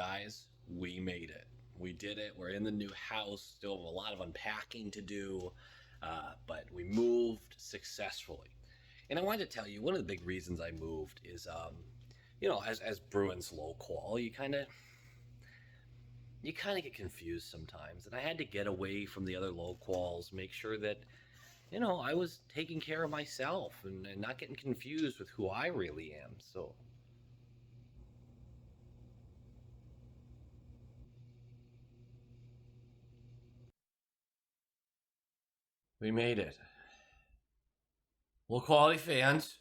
guys, we made it. We did it. We're in the new house. Still have a lot of unpacking to do, but we moved successfully. And I wanted to tell you, one of the big reasons I moved is, as Bruins low qual, you kind of get confused sometimes, and I had to get away from the other low quals, make sure that I was taking care of myself and not getting confused with who I really am. So we made it. Well, quality fans,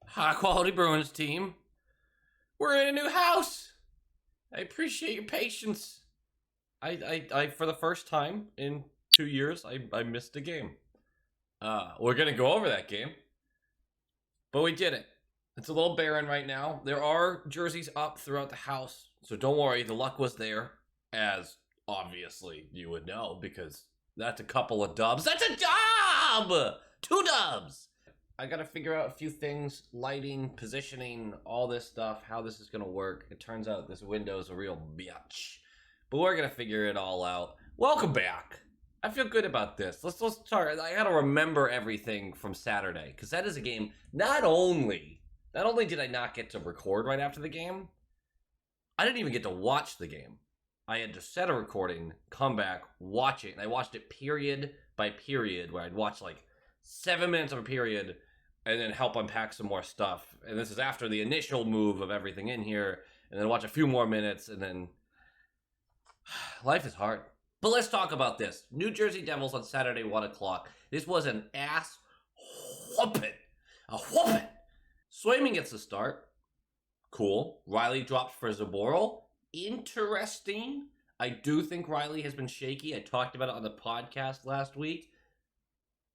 high quality Bruins team, we're in a new house. I appreciate your patience. I for the first time in 2 years, I missed a game. We're gonna go over that game, but we did it. It's a little barren right now. There are jerseys up throughout the house, so don't worry. The luck was there, as obviously you would know, because that's a couple of dubs. That's a dub! 2 dubs! I gotta figure out a few things, lighting, positioning, all this stuff, how this is gonna work. It turns out this window's a real bitch. But we're gonna figure it all out. Welcome back. I feel good about this. Let's start. I gotta remember everything from Saturday, because that is a game. Not only did I not get to record right after the game, I didn't even get to watch the game. I had to set a recording, come back, watch it, and I watched it period by period, where I'd watch like 7 minutes of a period, and then help unpack some more stuff. And this is after the initial move of everything in here, and then watch a few more minutes, and then life is hard. But let's talk about this. New Jersey Devils on Saturday, 1 o'clock. This was an ass whooping. A whooping. Swayman gets the start. Cool. Riley drops for Zaboral. Interesting. I do think Riley has been shaky. I talked about it on the podcast last week.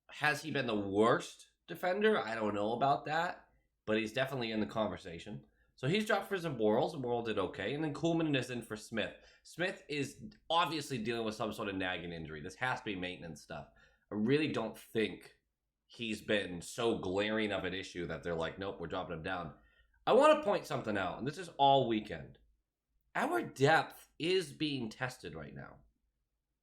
Has he been the worst defender? I don't know about that, but he's definitely in the conversation. So he's dropped for Zaboral. Zaboral did okay. And then Kuhlman is in for Smith. Smith is obviously dealing with some sort of nagging injury. This has to be maintenance stuff. I really don't think he's been so glaring of an issue that they're like, nope, we're dropping him down. I want to point something out, and this is all weekend. Our depth is being tested right now.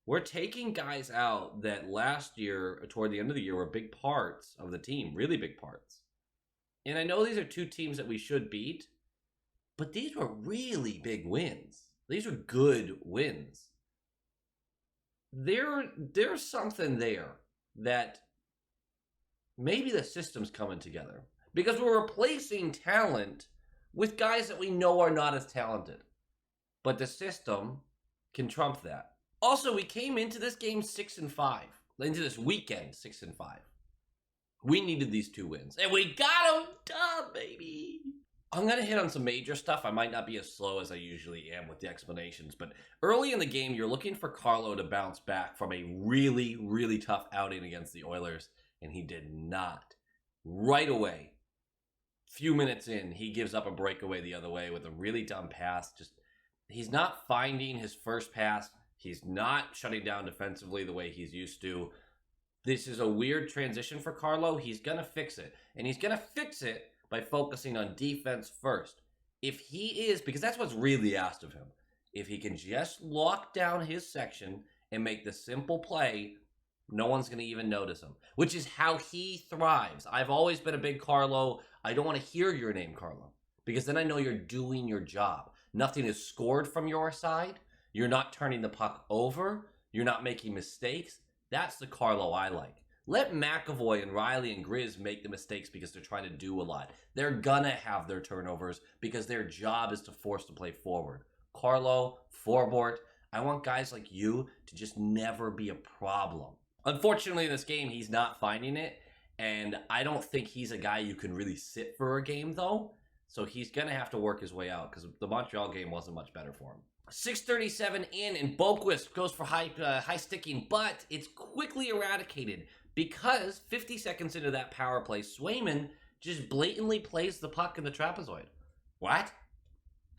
We're taking guys out that last year, toward the end of the year, were big parts of the team, really big parts. And I know these are 2 teams that we should beat, but these were really big wins. These were good wins. There's something there that maybe the system's coming together, because we're replacing talent with guys that we know are not as talented. But the system can trump that. Also, we came into this game 6-5. Into this weekend 6-5. We needed these 2 wins, and we got them done, baby. I'm going to hit on some major stuff. I might not be as slow as I usually am with the explanations, but early in the game, you're looking for Carlo to bounce back from a really, really tough outing against the Oilers, and he did not. Right away, few minutes in, he gives up a breakaway the other way with a really dumb pass. He's not finding his first pass. He's not shutting down defensively the way he's used to. This is a weird transition for Carlo. He's going to fix it, and he's going to fix it by focusing on defense first. If he is, because that's what's really asked of him, if he can just lock down his section and make the simple play, no one's going to even notice him, which is how he thrives. I've always been a big Carlo. I don't want to hear your name, Carlo, because then I know you're doing your job. Nothing is scored from your side. You're not turning the puck over. You're not making mistakes. That's the Carlo I like. Let McAvoy and Riley and Grizz make the mistakes because they're trying to do a lot. They're gonna have their turnovers because their job is to force the play forward. Carlo, Forbort, I want guys like you to just never be a problem. Unfortunately, in this game, he's not finding it, and I don't think he's a guy you can really sit for a game, though. So he's gonna have to work his way out because the Montreal game wasn't much better for him. 6:37 in, and Boquist goes for high sticking, but it's quickly eradicated because 50 seconds into that power play, Swayman just blatantly plays the puck in the trapezoid. What?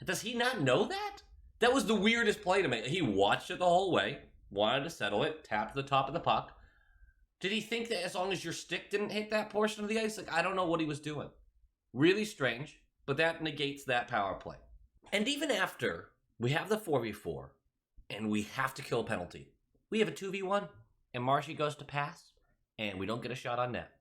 Does he not know that? That was the weirdest play to me. He watched it the whole way, wanted to settle it, tapped the top of the puck. Did he think that as long as your stick didn't hit that portion of the ice? Like, I don't know what he was doing. Really strange, but that negates that power play. And even after We have the 4v4, and we have to kill a penalty. We have a 2v1, and Marshy goes to pass, and we don't get a shot on net.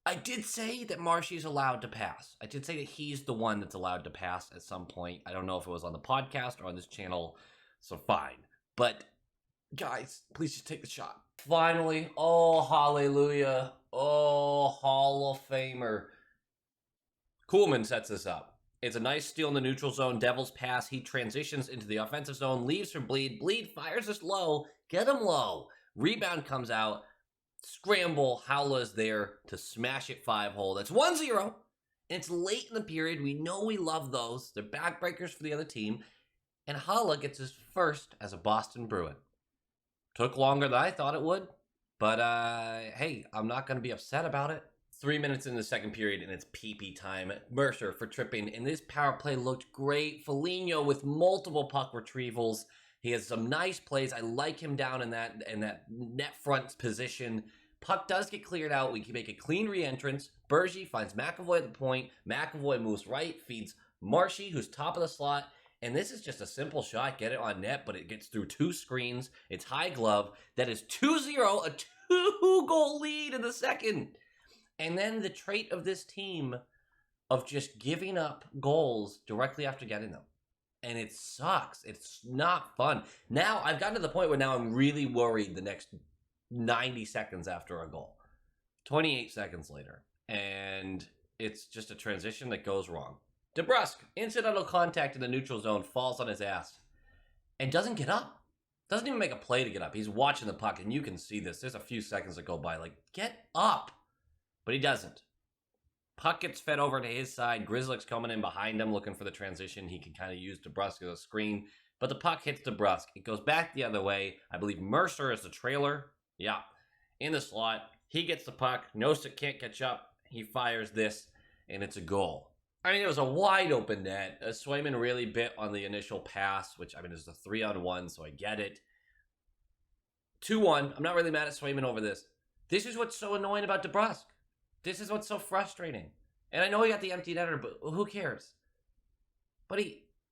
I did say that Marshy's allowed to pass. I did say that he's the one that's allowed to pass at some point. I don't know if it was on the podcast or on this channel, so fine. But, guys, please just take the shot. Finally, oh, hallelujah. Oh, Hall of Famer. Kuhlman sets this up. It's a nice steal in the neutral zone. Devils pass. He transitions into the offensive zone. Leaves for Bleed. Bleed fires this low. Get him low. Rebound comes out. Scramble. Howla's there to smash it 5-hole. That's 1-0. And it's late in the period. We know we love those. They're backbreakers for the other team. And Howla gets his first as a Boston Bruin. Took longer than I thought it would. But, hey, I'm not going to be upset about it. 3 minutes in the second period, and it's pee-pee time. Mercer for tripping, and this power play looked great. Foligno with multiple puck retrievals. He has some nice plays. I like him down in that net front position. Puck does get cleared out. We can make a clean re-entrance. Bergie finds McAvoy at the point. McAvoy moves right, feeds Marshy, who's top of the slot. And this is just a simple shot. Get it on net, but it gets through 2 screens. It's high glove. That is 2-0, a 2-goal lead in the second. And then the trait of this team of just giving up goals directly after getting them. And it sucks. It's not fun. Now, I've gotten to the point where now I'm really worried the next 90 seconds after a goal. 28 seconds later. And it's just a transition that goes wrong. DeBrusk, incidental contact in the neutral zone, falls on his ass. And doesn't get up. Doesn't even make a play to get up. He's watching the puck, and you can see this. There's a few seconds that go by. Like, get up. But he doesn't. Puck gets fed over to his side. Grizzlick's coming in behind him looking for the transition. He can kind of use DeBrusk as a screen. But the puck hits DeBrusk. It goes back the other way. I believe Mercer is the trailer. Yeah. In the slot. He gets the puck. Nosek can't catch up. He fires this. And it's a goal. I mean, it was a wide open net. Swayman really bit on the initial pass. Which, I mean, it's a 3-on-1. So I get it. 2-1. I'm not really mad at Swayman over this. This is what's so annoying about DeBrusk. This is what's so frustrating. And I know he got the empty netter, but who cares? But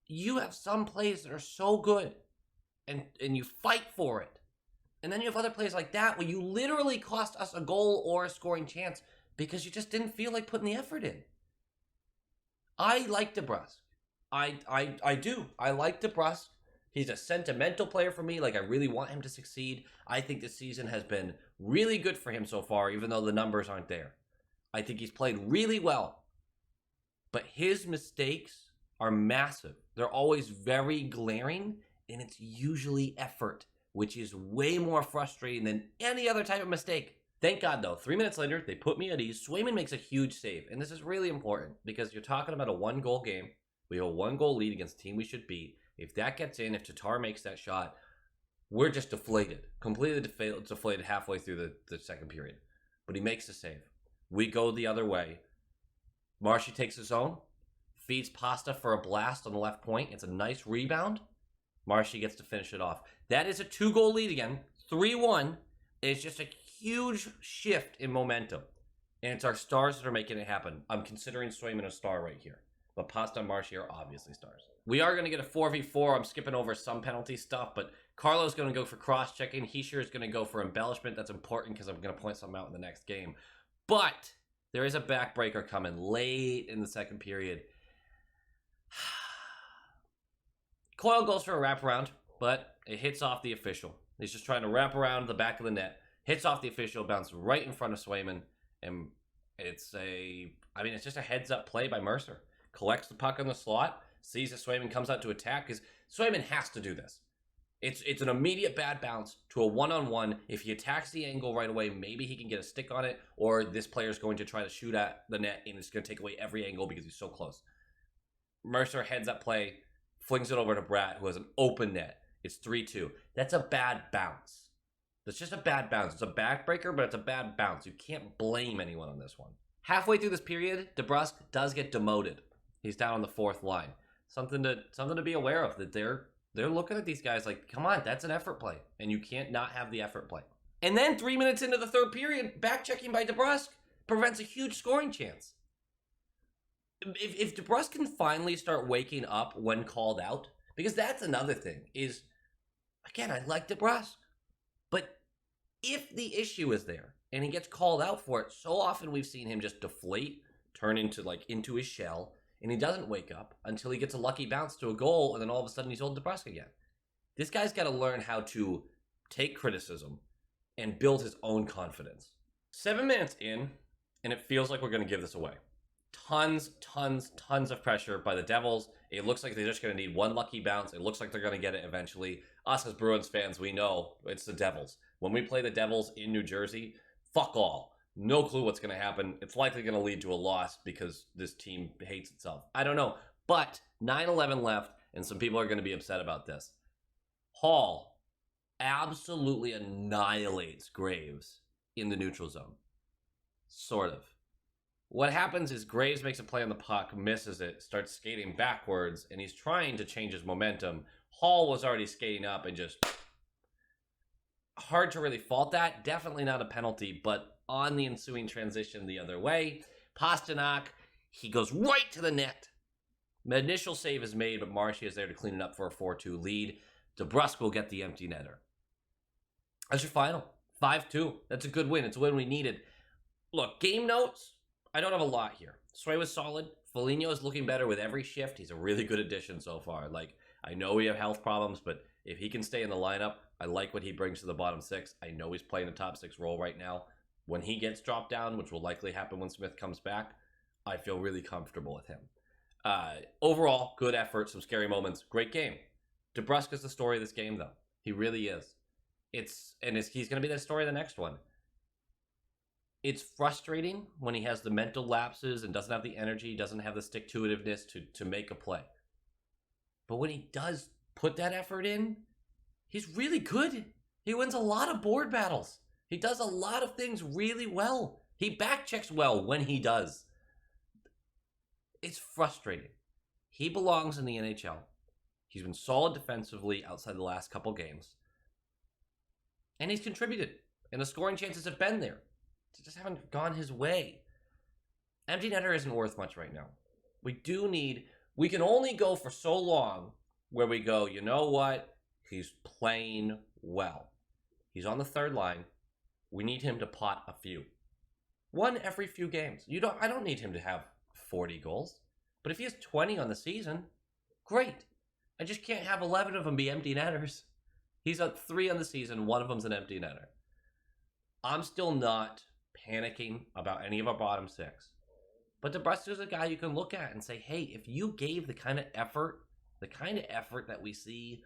you have some plays that are so good, and you fight for it. And then you have other plays like that where you literally cost us a goal or a scoring chance because you just didn't feel like putting the effort in. I like DeBrusk. I do. I like DeBrusk. He's a sentimental player for me. Like, I really want him to succeed. I think this season has been really good for him so far, even though the numbers aren't there. I think he's played really well. But his mistakes are massive. They're always very glaring, and it's usually effort, which is way more frustrating than any other type of mistake. Thank God, though. 3 minutes later, they put me at ease. Swayman makes a huge save, and this is really important because you're talking about a 1-goal game. We have a 1-goal lead against a team we should beat. If that gets in, if Tatar makes that shot, we're just deflated. Completely deflated halfway through the second period. But he makes the save. We go the other way. Marshy takes his own. Feeds Pasta for a blast on the left point. It's a nice rebound. Marshy gets to finish it off. That is a 2-goal lead again. 3-1. It's just a huge shift in momentum. And it's our stars that are making it happen. I'm considering Swayman a star right here. But Pasta and Marshy are obviously stars. We are going to get a 4v4. I'm skipping over some penalty stuff. But Carlo's going to go for cross-checking. Hischier is going to go for embellishment. That's important because I'm going to point something out in the next game. But there is a backbreaker coming late in the second period. Coyle goes for a wraparound, but it hits off the official. He's just trying to wrap around the back of the net. Hits off the official, bounces right in front of Swayman. And it's just a heads-up play by Mercer. Collects the puck in the slot, sees that Swayman comes out to attack, because Swayman has to do this. It's an immediate bad bounce to a 1-on-1. If he attacks the angle right away, maybe he can get a stick on it, or this player is going to try to shoot at the net, and it's going to take away every angle because he's so close. Mercer heads up play, flings it over to Bratt, who has an open net. It's 3-2. That's a bad bounce. That's just a bad bounce. It's a backbreaker, but it's a bad bounce. You can't blame anyone on this one. Halfway through this period, DeBrusk does get demoted. He's down on the 4th line. Something to be aware of, that they're looking at these guys like, come on, that's an effort play. And you can't not have the effort play. And then 3 minutes into the third period, back checking by DeBrusk prevents a huge scoring chance. If DeBrusk can finally start waking up when called out, because that's another thing, is, again, I like DeBrusk, but if the issue is there and he gets called out for it, so often we've seen him just deflate, turn into his shell, and he doesn't wake up until he gets a lucky bounce to a goal, and then all of a sudden he's holding DeBrusk again. This guy's got to learn how to take criticism and build his own confidence. 7 minutes in, and it feels like we're going to give this away. Tons of pressure by the Devils. It looks like they're just going to need one lucky bounce. It looks like they're going to get it eventually. Us as Bruins fans, we know it's the Devils. When we play the Devils in New Jersey, fuck all. No clue what's going to happen. It's likely going to lead to a loss because this team hates itself. I don't know. But 9-11 left, and some people are going to be upset about this. Hall absolutely annihilates Graves in the neutral zone. Sort of. What happens is Graves makes a play on the puck, misses it, starts skating backwards, and he's trying to change his momentum. Hall was already skating up and just... hard to really fault that. Definitely not a penalty, but on the ensuing transition the other way, Pastrnak, he goes right to the net. The initial save is made, but Marshy is there to clean it up for a 4-2 lead. DeBrusk will get the empty netter. That's your final. 5-2. That's a good win. It's a win we needed. Look, game notes, I don't have a lot here. Sway was solid. Foligno is looking better with every shift. He's a really good addition so far. Like, I know we have health problems, but if he can stay in the lineup, I like what he brings to the bottom six. I know he's playing a top six role right now. When he gets dropped down, which will likely happen when Smith comes back, I feel really comfortable with him. Overall, good effort, some scary moments, great game. DeBrusk is the story of this game, though. He really is. He's going to be the story of the next one. It's frustrating when he has the mental lapses and doesn't have the energy, doesn't have the stick-to-itiveness to make a play. But when he does put that effort in, he's really good. He wins a lot of board battles. He does a lot of things really well. He backchecks well when he does. It's frustrating. He belongs in the NHL. He's been solid defensively outside the last couple games. And he's contributed. And the scoring chances have been there. They just haven't gone his way. Empty netter isn't worth much right now. We can only go for so long where we go, you know what? He's playing well. He's on the third line. We need him to pot a few. One every few games. I don't need him to have 40 goals. But if he has 20 on the season, great. I just can't have 11 of them be empty netters. He's at 3 on the season. One of them's an empty netter. I'm still not panicking about any of our bottom six. But DeBrusk is a guy you can look at and say, hey, if you gave the kind of effort that we see,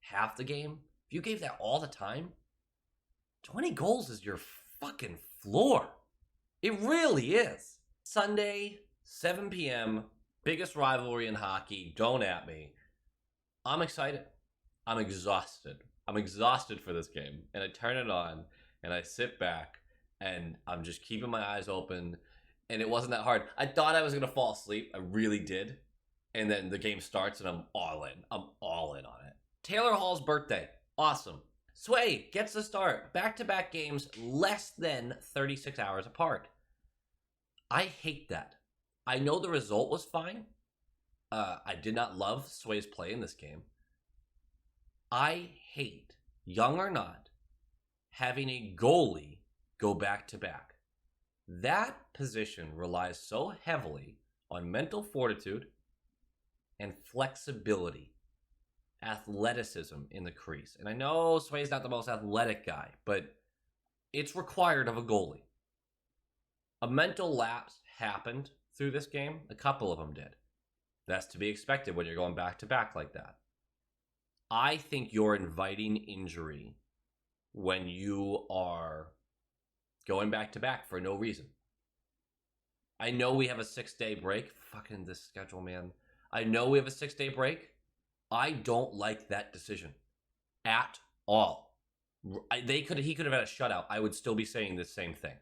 half the game, if you gave that all the time, 20 goals is your fucking floor. It really is. Sunday, 7 p.m., biggest rivalry in hockey. Don't at me. I'm excited. I'm exhausted. I'm exhausted for this game. And I turn it on, and I sit back, and I'm just keeping my eyes open. And it wasn't that hard. I thought I was going to fall asleep. I really did. And then the game starts, and I'm all in. I'm all in on it. Taylor Hall's birthday. Awesome. Sway gets the start. Back-to-back games less than 36 hours apart. I hate that. I know the result was fine. I did not love Sway's play in this game. I hate, young or not, having a goalie go back-to-back. That position relies so heavily on mental fortitude and flexibility, athleticism in the crease. And I know Sway's not the most athletic guy, but it's required of a goalie. A mental lapse happened through this game. A couple of them did. That's to be expected when you're going back-to-back like that. I think you're inviting injury when you are going back-to-back for no reason. I know we have a 6-day break. Fucking this schedule, man. I know we have a 6-day break. I don't like that decision at all. He could have had a shutout. I would still be saying the same thing.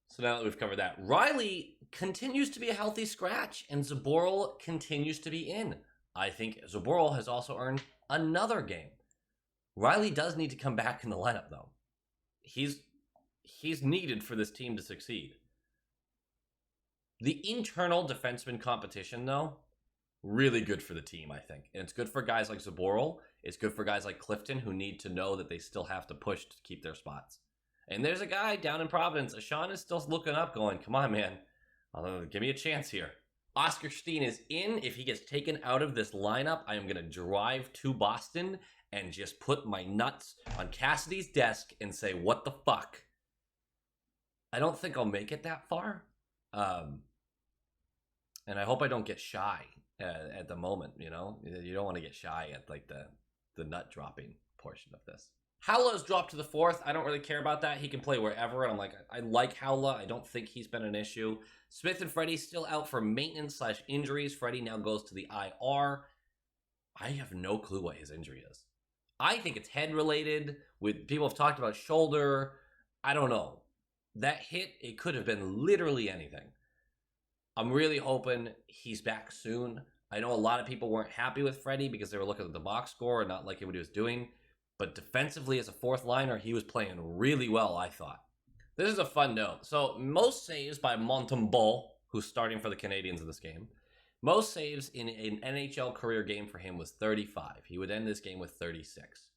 So now that we've covered that, Riley continues to be a healthy scratch, and Zaboral continues to be in. I think Zaboral has also earned another game. Riley does need to come back in the lineup, though. He's needed for this team to succeed. The internal defenseman competition, though, really good for the team, I think. And it's good for guys like Zaboral. It's good for guys like Clifton, who need to know that they still have to push to keep their spots. And there's a guy down in Providence. Sean is still looking up going, come on, man. Give me a chance here. Oscar Steen is in. If he gets taken out of this lineup, I am going to drive to Boston and just put my nuts on Cassidy's desk and say, what the fuck? I don't think I'll make it that far. And I hope I don't get shy at the moment, you know? You don't want to get shy at like the nut dropping portion of this. Howla's dropped to the 4th. I don't really care about that. He can play wherever. And I'm like, I like Howla. I don't think he's been an issue. Smith and Freddie still out for maintenance/injuries. Freddie now goes to the IR. I have no clue what his injury is. I think it's head related. With people have talked about shoulder. I don't know. That hit, it could have been literally anything. I'm really hoping he's back soon. I know a lot of people weren't happy with Freddie because they were looking at the box score and not liking what he was doing. But defensively as a 4th liner, he was playing really well, I thought. This is a fun note. So most saves by Montembeault, who's starting for the Canadiens in this game. Most saves in an NHL career game for him was 35. He would end this game with 36.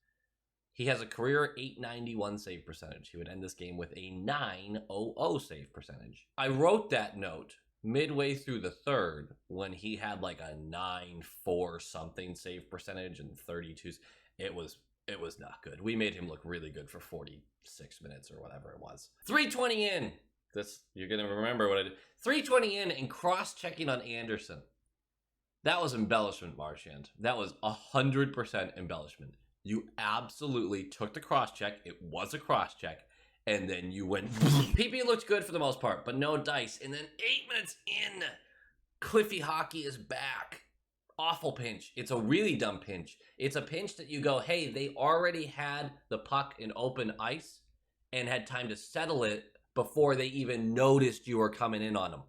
He has a career .891 save percentage. He would end this game with a .900 save percentage. I wrote that note midway through the 3rd when he had like a 9.4 something save percentage and 32s. It was not good. We made him look really good for 46 minutes or whatever it was. 320 in. This, you're going to remember what I did. 320 in and cross-checking on Anderson. That was embellishment, Marchand. That was 100% embellishment. You absolutely took the cross-check. It was a cross-check. And then you went... PP looked good for the most part, but no dice. And then 8 minutes in, Cliffy Hockey is back. Awful pinch. It's a really dumb pinch. It's a pinch that you go, hey, they already had the puck in open ice and had time to settle it before they even noticed you were coming in on them.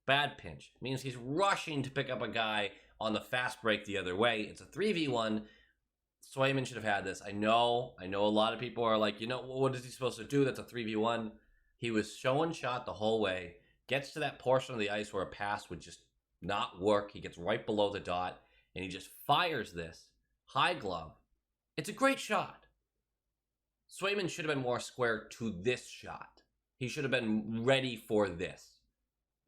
Bad pinch. It means he's rushing to pick up a guy on the fast break the other way. It's a 3v1. Swayman should have had this. I know a lot of people are like, you know, what is he supposed to do? That's a 3v1. He was showing shot the whole way. Gets to that portion of the ice where a pass would just not work. He gets right below the dot and he just fires this high glove. It's a great shot. Swayman should have been more square to this shot. He should have been ready for this.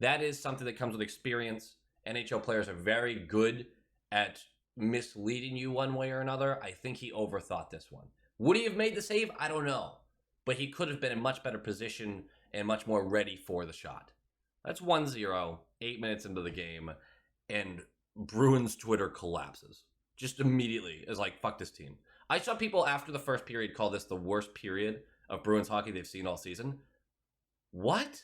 That is something that comes with experience. NHL players are very good at misleading you one way or another. I think he overthought this one. Would he have made the save? I don't know. But he could have been in much better position and much more ready for the shot. That's 1-0, 8 minutes into the game, and Bruins Twitter collapses. Just immediately. It's like, fuck this team. I saw people after the first period call this the worst period of Bruins hockey they've seen all season. What?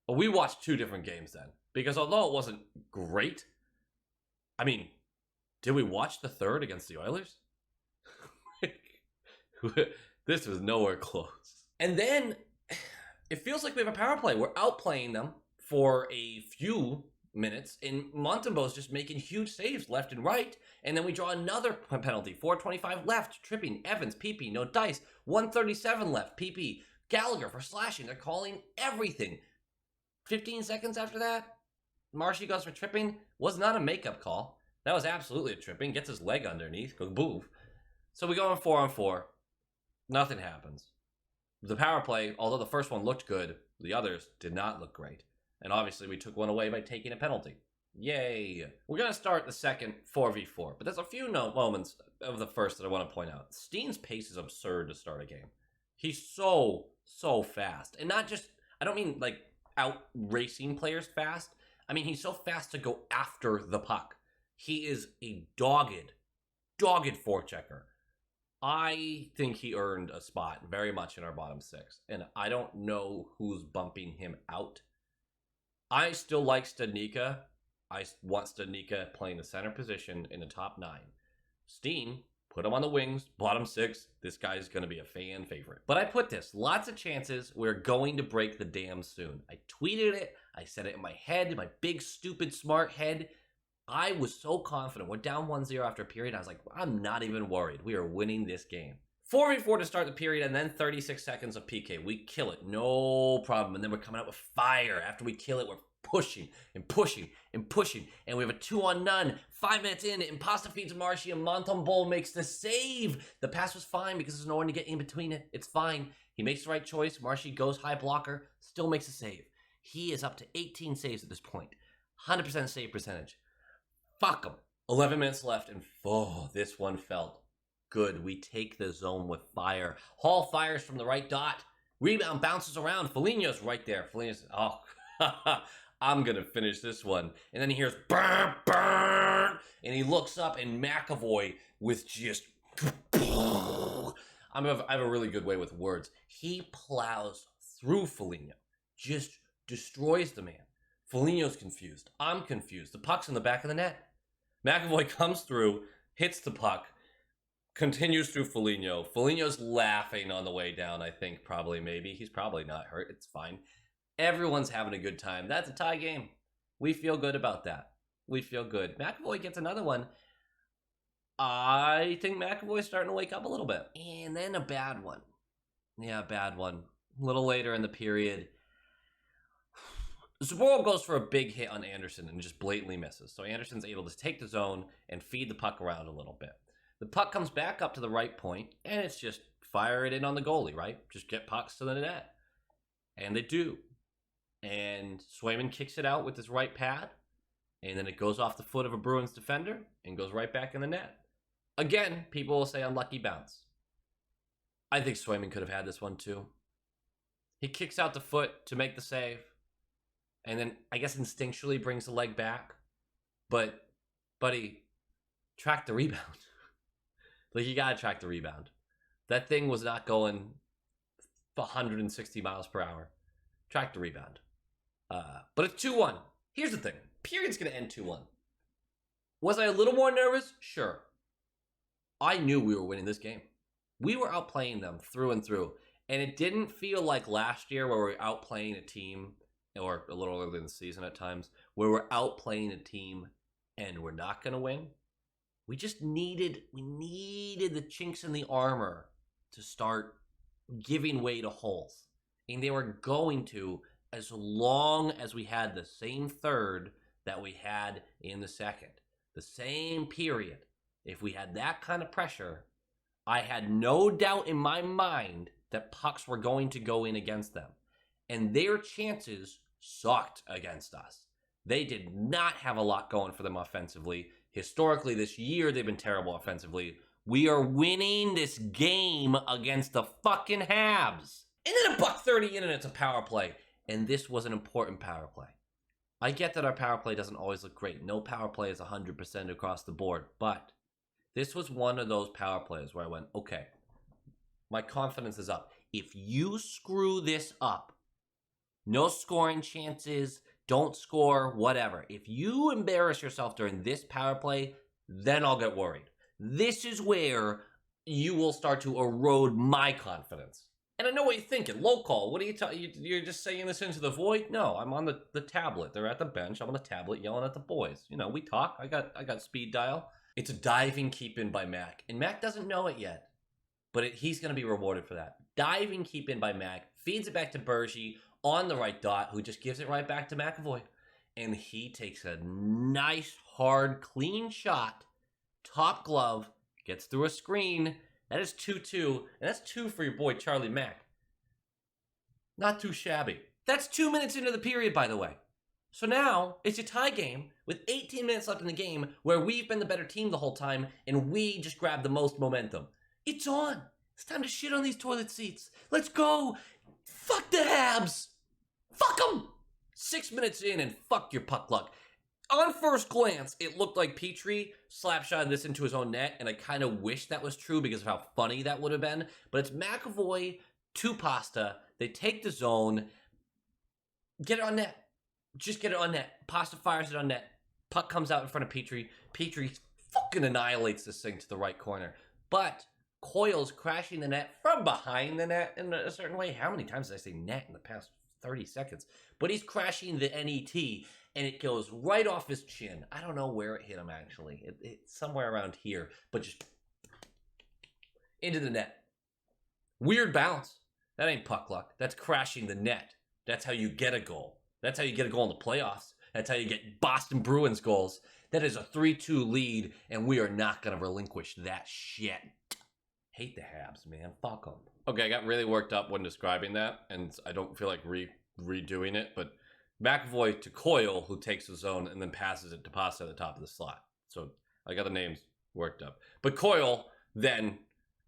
Well, we watched 2 different games then. Because although it wasn't great, I mean, did we watch the 3rd against the Oilers? This was nowhere close. And then it feels like we have a power play. We're outplaying them for a few minutes, and Montembeault's just making huge saves left and right. And then we draw another penalty. 4:25 left. Tripping. Evans. PP. No dice. 1:37 left. PP. Gallagher for slashing. They're calling everything. 15 seconds after that, Marshy goes for tripping. Was not a makeup call. That was absolutely a tripping. Gets his leg underneath. Goes boom. So we go on 4-on-4. Nothing happens. The power play, although the first one looked good, the others did not look great. And obviously we took one away by taking a penalty. Yay. We're going to start the second 4v4. But there's a few moments of the first that I want to point out. Steen's pace is absurd to start a game. He's so fast. And not just, I don't mean like out racing players fast. I mean, he's so fast to go after the puck. He is a dogged forechecker. I think he earned a spot very much in our bottom 6. And I don't know who's bumping him out. I still like Studnicka. I want Studnicka playing the center position in the top 9. Steen, put him on the wings, bottom 6. This guy's going to be a fan favorite. But I put this, lots of chances we're going to break the dam soon. I tweeted it. I said it in my head, my big, stupid, smart head. I was so confident. We're down 1-0 after a period. I was like, I'm not even worried. We are winning this game. 4v4 to start the period, and then 36 seconds of PK. We kill it. No problem. And then we're coming out with fire. After we kill it, we're pushing and pushing and pushing. And we have a 2-on-none. 5 minutes in, Imposter feeds Marshy, and Montembeault makes the save. The pass was fine because there's no one to get in between it. It's fine. He makes the right choice. Marshy goes high blocker, still makes a save. He is up to 18 saves at this point. 100% save percentage. Fuck him. 11 minutes left, and this one felt good. We take the zone with fire. Hall fires from the right dot. Rebound bounces around. Foligno's right there. Foligno's, I'm going to finish this one. And then he hears, burn, burn. And he looks up, and McAvoy with just, I have a really good way with words. He plows through Foligno. Just destroys the man. Foligno's confused. I'm confused. The puck's in the back of the net. McAvoy comes through, hits the puck, continues through Foligno. Foligno's laughing on the way down, I think, probably, maybe. He's probably not hurt. It's fine. Everyone's having a good time. That's a tie game. We feel good about that. We feel good. McAvoy gets another one. I think McAvoy's starting to wake up a little bit. And then a bad one. Yeah, a bad one. A little later in the period, Zaboral goes for a big hit on Anderson and just blatantly misses. So Anderson's able to take the zone and feed the puck around a little bit. The puck comes back up to the right point, and it's just fire it in on the goalie, right? Just get pucks to the net. And they do. And Swayman kicks it out with his right pad, and then it goes off the foot of a Bruins defender and goes right back in the net. Again, people will say unlucky bounce. I think Swayman could have had this one too. He kicks out the foot to make the save. And then, I guess, instinctually brings the leg back. But, buddy, track the rebound. Like, you gotta track the rebound. That thing was not going 160 miles per hour. Track the rebound. But it's 2-1. Here's the thing. Period's gonna end 2-1. Was I a little more nervous? Sure. I knew we were winning this game. We were outplaying them through and through. And it didn't feel like last year where we were outplaying a team, or a little earlier in the season at times, where we're outplaying a team and we're not going to win. We needed the chinks in the armor to start giving way to holes. And they were going to, as long as we had the same third that we had in the second. The same period. If we had that kind of pressure, I had no doubt in my mind that pucks were going to go in against them. And their chances sucked against us. They did not have a lot going for them offensively. Historically, this year, they've been terrible offensively. We are winning this game against the fucking Habs. And then $1:30 in and it's a power play. And this was an important power play. I get that our power play doesn't always look great. No power play is 100% across the board. But this was one of those power plays where I went, okay, my confidence is up. If you screw this up, no scoring chances, don't score, whatever. If you embarrass yourself during this power play, then I'll get worried. This is where you will start to erode my confidence. And I know what you're thinking. Low call. What are you talking? You're just saying this into the void? No, I'm on the tablet. They're at the bench. I'm on the tablet yelling at the boys. You know, we talk. I got speed dial. It's a diving keep in by Mac. And Mac doesn't know it yet. But he's going to be rewarded for that. Diving keep in by Mac. Feeds it back to Bergie on the right dot, who just gives it right back to McAvoy. And he takes a nice, hard, clean shot. Top glove. Gets through a screen. That is 2-2. And that's 2 for your boy, Charlie Mack. Not too shabby. That's 2 minutes into the period, by the way. So now, it's a tie game with 18 minutes left in the game where we've been the better team the whole time and we just grabbed the most momentum. It's on. It's time to shit on these toilet seats. Let's go. Fuck the Habs. Fuck them. 6 minutes in and fuck your puck luck. On first glance, it looked like Petrie slapshotted this into his own net, and I kind of wish that was true because of how funny that would have been. But it's McAvoy to Pasta. They take the zone. Get it on net. Just get it on net. Pasta fires it on net. Puck comes out in front of Petrie. Petrie fucking annihilates this thing to the right corner. But Coyle's crashing the net from behind the net in a certain way. How many times did I say net in the past 30 seconds? But he's crashing the NET, and it goes right off his chin. I don't know where it hit him, actually. It's somewhere around here, but just into the net. Weird bounce. That ain't puck luck. That's crashing the net. That's how you get a goal. That's how you get a goal in the playoffs. That's how you get Boston Bruins goals. That is a 3-2 lead, and we are not going to relinquish that shit. Hate the Habs, man. Fuck them. Okay, I got really worked up when describing that, and I don't feel like redoing it, but McAvoy to Coyle, who takes the zone and then passes it to Pasta at the top of the slot. So I got the names worked up. But Coyle then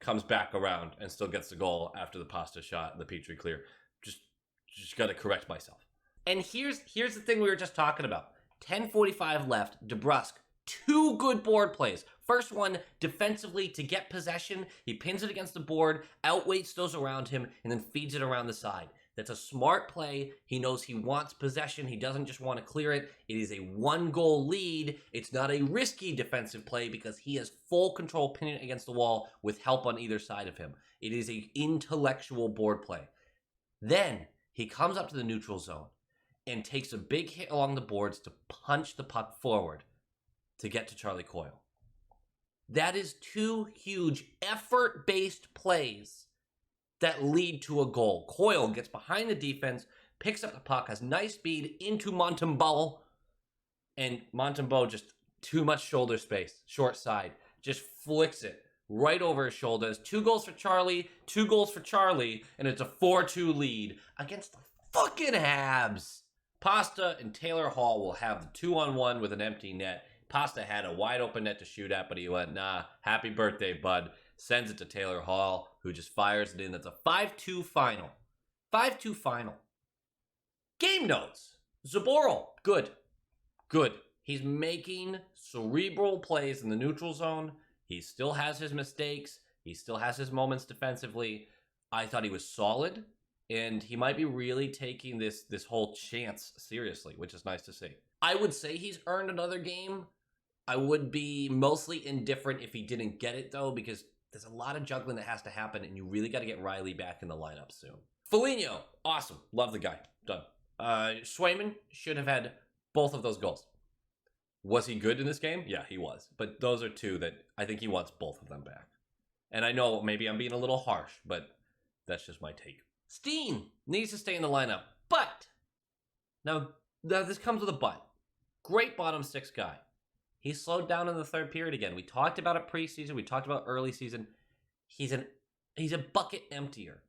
comes back around and still gets the goal after the Pasta shot and the Petrie clear. Just got to correct myself. And here's the thing we were just talking about. 10:45 left. DeBrusk, 2 good board plays. First one, defensively to get possession. He pins it against the board, outweights those around him, and then feeds it around the side. That's a smart play. He knows he wants possession. He doesn't just want to clear it. It is a 1-goal lead. It's not a risky defensive play because he has full control pinning it against the wall with help on either side of him. It is an intellectual board play. Then he comes up to the neutral zone and takes a big hit along the boards to punch the puck forward to get to Charlie Coyle. That is 2 huge effort-based plays that lead to a goal. Coyle gets behind the defense, picks up the puck, has nice speed into Montembeault, and Montembeault just too much shoulder space, short side, just flicks it right over his shoulders. 2 goals for Charlie, 2 goals for Charlie, and it's a 4-2 lead against the fucking Habs. Pasta and Taylor Hall will have the 2-on-1 with an empty net. Pasta had a wide open net to shoot at, but he went, nah, happy birthday, bud. Sends it to Taylor Hall, who just fires it in. That's a 5-2 final. 5-2 final. Game notes. Zaboral, good. Good. He's making cerebral plays in the neutral zone. He still has his mistakes. He still has his moments defensively. I thought he was solid, and he might be really taking this whole chance seriously, which is nice to see. I would say he's earned another game. I would be mostly indifferent if he didn't get it, though, because there's a lot of juggling that has to happen, and you really got to get Riley back in the lineup soon. Foligno, awesome. Love the guy. Done. Swayman should have had both of those goals. Was he good in this game? Yeah, he was. But those are 2 that I think he wants both of them back. And I know maybe I'm being a little harsh, but that's just my take. Steen needs to stay in the lineup. But, now this comes with a but. Great bottom 6 guy. He slowed down in the 3rd period again. We talked about it preseason. We talked about early season. He's a bucket emptier.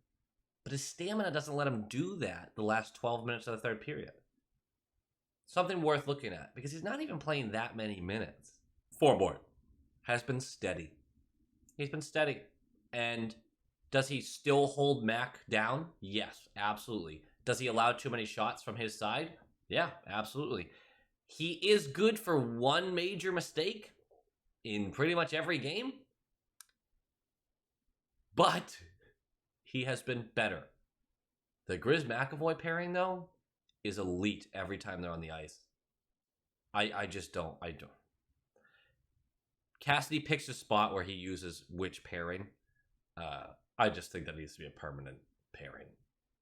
But his stamina doesn't let him do that the last 12 minutes of the 3rd period. Something worth looking at, because he's not even playing that many minutes. Forward has been steady. He's been steady. And does he still hold Mac down? Yes, absolutely. Does he allow too many shots from his side? Yeah, absolutely. He is good for 1 major mistake in pretty much every game. But he has been better. The Grizz-McAvoy pairing, though, is elite every time they're on the ice. I just don't. Cassidy picks a spot where he uses which pairing. I just think that needs to be a permanent pairing.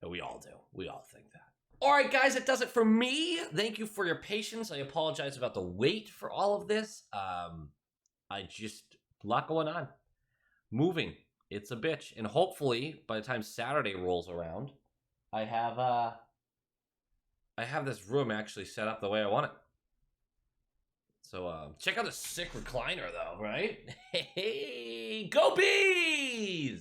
We all do. We all think that. All right, guys, that does it for me. Thank you for your patience. I apologize about the wait for all of this. A lot going on. Moving. It's a bitch. And hopefully, by the time Saturday rolls around, I have this room actually set up the way I want it. So check out the sick recliner, though, right? Hey, go Bees!